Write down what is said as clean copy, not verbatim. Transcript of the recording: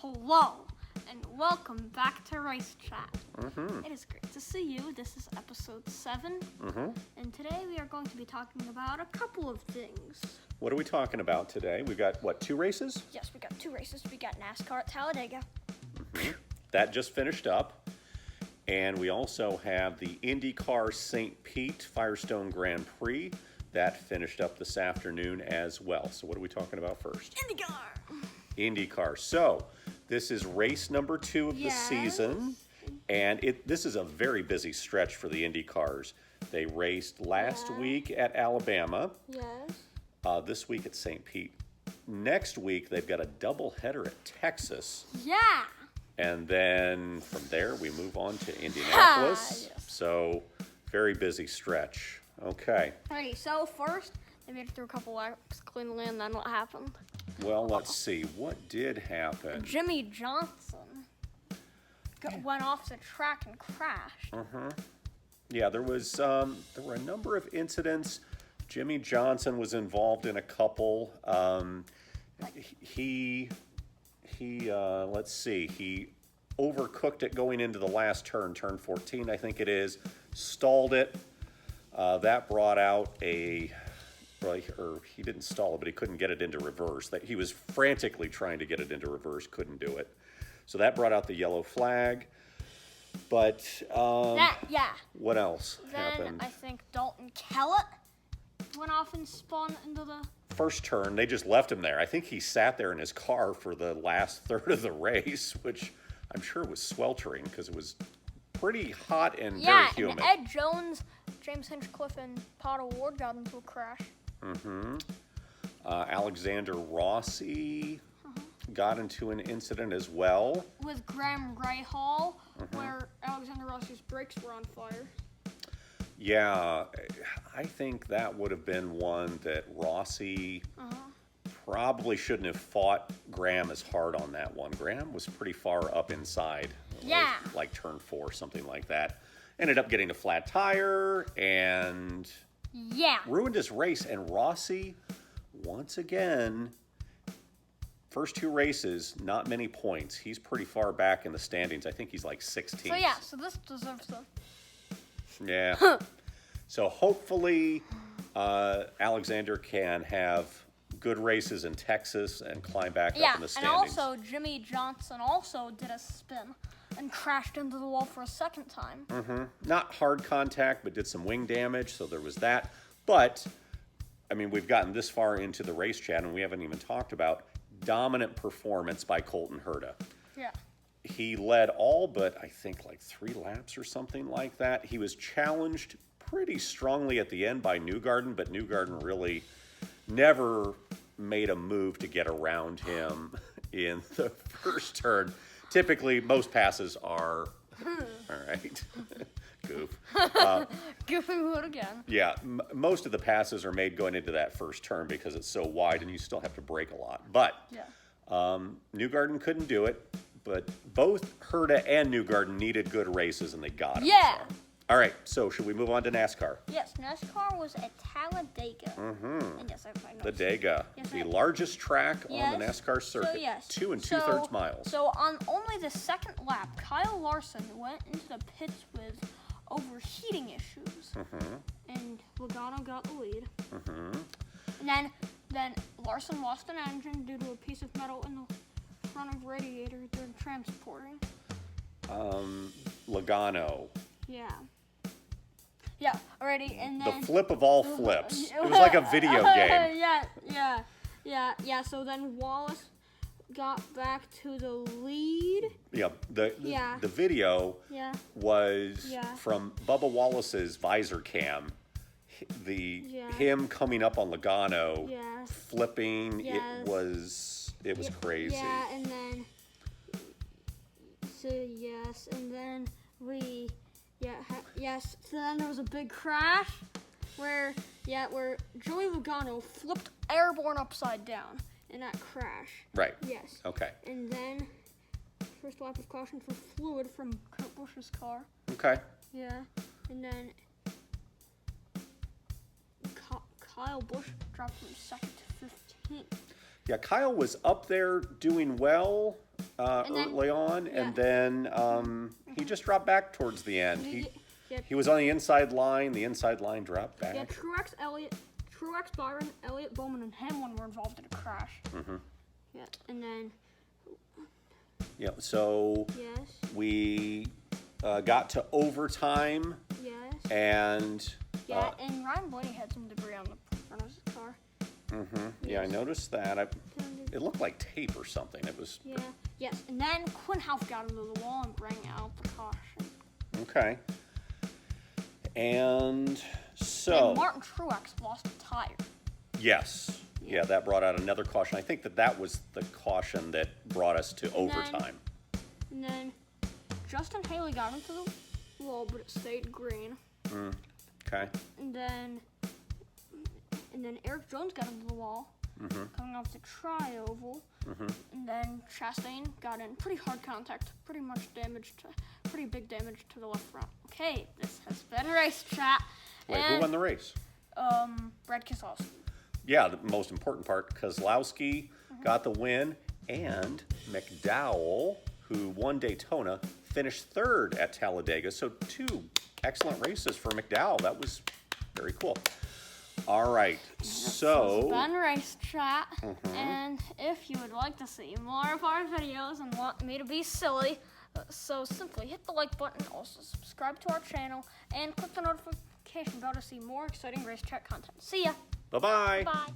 Hello, and welcome back to Race Chat. Mm-hmm. It is great to see you. This is episode 7, and today we are going to be talking about a couple of things. What are we talking about today? We got, 2 races? Yes, we got 2 races. We got NASCAR at Talladega. That just finished up. And we also have the IndyCar St. Pete Firestone Grand Prix. That finished up this afternoon as well. So what are we talking about first? IndyCar. So this is race number 2 of the season. And this is a very busy stretch for the IndyCars. They raced last week at Alabama. Yes. This week at St. Pete. Next week, they've got a doubleheader at Texas. Yeah. And then from there, we move on to Indianapolis. Yes. So, very busy stretch. Okay. Alrighty, so first, they made it through a couple laps cleanly, and then what happened? Well, let's see. What did happen? Jimmy Johnson went off the track and crashed. Yeah, there were a number of incidents. Jimmy Johnson was involved in a couple. He overcooked it going into the last turn 14, I think it is, stalled it. That brought out he didn't stall it, but he couldn't get it into reverse. He was frantically trying to get it into reverse, couldn't do it. So that brought out the yellow flag. But what else happened? I think Dalton Kellett went off and spun into the first turn. They just left him there. I think he sat there in his car for the last third of the race, which I'm sure was sweltering because it was pretty hot and very humid. And Ed Jones, James Hinchcliffe, and Potter Ward got into a crash. Alexander Rossi got into an incident as well. With Graham Rahal, where Alexander Rossi's brakes were on fire. Yeah, I think that would have been one that Rossi probably shouldn't have fought Graham as hard on that one. Graham was pretty far up inside. Like turn 4, something like that. Ended up getting a flat tire and ruined his race. And Rossi, once again, first 2 races, not many points. He's pretty far back in the standings. I think he's like 16th. So this deserves the... Yeah. So hopefully Alexander can have good races in Texas and climb back up in the standings. And also Jimmy Johnson also did a spin and crashed into the wall for a second time. Not hard contact, but did some wing damage, so there was that. But, I mean, we've gotten this far into the race chat, and we haven't even talked about dominant performance by Colton Herta. Yeah. He led all but, I think, like 3 laps or something like that. He was challenged pretty strongly at the end by Newgarden, but Newgarden really never made a move to get around him in the first turn. Typically, most passes are... All right. Goof. Goofing wood again. Yeah, most of the passes are made going into that first turn because it's so wide and you still have to brake a lot. But Newgarden couldn't do it. But both Herta and Newgarden needed good races, and they got them. Yeah. So. All right, so should we move on to NASCAR? Yes, NASCAR was at Talladega. And yes, I know. Talladega, the largest track on the NASCAR circuit. So 2 2/3 miles. So on only the second lap, Kyle Larson went into the pits with overheating issues. And Logano got the lead. And then Larson lost an engine due to a piece of metal in the front of radiator during transporting. Logano. Yeah, already, and then... The flip of all flips. It was like a video game. So then Wallace got back to the lead. Yeah, the video was from Bubba Wallace's visor cam. Him coming up on Logano, flipping, it was crazy. Yeah, and then so then there was a big crash where Joey Logano flipped airborne upside down in that crash. Right. Yes. Okay. And then first lap of caution for fluid from Kurt Busch's car. Okay. Yeah. And then Kyle Busch dropped from 2nd to 15th. Yeah, Kyle was up there doing well early on, and then he just dropped back towards the end. Yeah. He was on the inside line. The inside line dropped back. Yeah, Truex, Byron, Elliott, Bowman, and Hamlin were involved in a crash. Mm-hmm. Yeah, and then. Yeah. So. Yes. We got to overtime. Yes. And. Yeah, and Ryan Blaney had some debris on the front of his car. Mm-hmm. Yeah, I noticed that. It looked like tape or something. It was. Yeah. Yes, and then Quinhouse got into the wall and rang out the caution. Okay. And so. And Martin Truex lost a tire. Yes. Yeah, that brought out another caution. I think that was the caution that brought us to overtime. And then Justin Haley got into the wall, but it stayed green. Okay. And then Eric Jones got into the wall, coming off the tri-oval. And then Chastain got in pretty hard contact, pretty big damage to the left front. Okay, this has been race chat. Wait, who won the race? Brad Keselowski. Yeah, the most important part, Keselowski got the win, and McDowell, who won Daytona, finished third at Talladega. So 2 excellent races for McDowell. That was very cool. All right, so. This has been race chat, and if you would like to see more of our videos and want me to be silly, so simply hit the like button, also subscribe to our channel, and click the notification bell to see more exciting race chat content. See ya! Bye-bye! Bye!